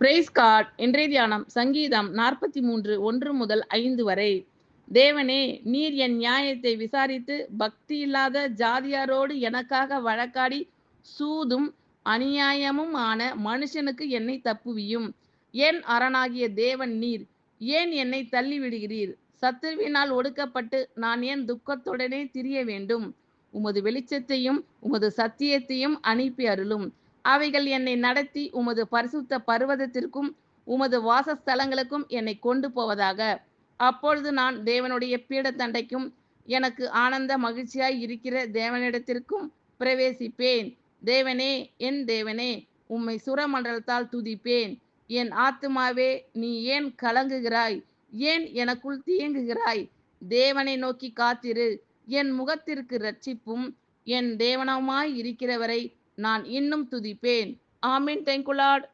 Price God. இன்றைய தியானம் சங்கீதம் 43 1 முதல் 5 வரை. தேவனே, நீர் என் நியாயத்தை விசாரித்து பக்தியில்லாத ஜாதியாரோடு எனக்காக வழக்காடி சூதும் அநியாயமும் ஆன மனுஷனுக்கு என்னை தப்புவியும். என் அரணாகிய தேவன் நீர். ஏன் என்னை தள்ளிவிடுகிறீர்? சத்துருவினால் ஒடுக்கப்பட்டு நான் ஏன் துக்கத்துடனே திரிய வேண்டும்? உமது வெளிச்சத்தையும் உமது சத்தியத்தையும் அனுப்பி அருளும். அவைகள் என்னை நடத்தி உமது பரிசுத்த பர்வதத்திற்கும் உமது வாசஸ்தலங்களுக்கும் என்னை கொண்டு போவதாக. அப்பொழுது நான் தேவனுடைய பீடத்தண்டைக்கும் எனக்கு ஆனந்த மகிழ்ச்சியாய் இருக்கிற தேவனிடத்திற்கும் பிரவேசிப்பேன். தேவனே, என் தேவனே, உம்மை சுரமண்டலத்தால் துதிப்பேன். என் ஆத்துமாவே, நீ ஏன் கலங்குகிறாய்? ஏன் எனக்குள் தியங்குகிறாய்? தேவனை நோக்கி காத்திரு. என் முகத்திற்கு இரட்சிப்பும் என் தேவனமாய் இருக்கிறவரை நான் இன்னும் துதிப்பேன். ஆமென். Thank you Lord.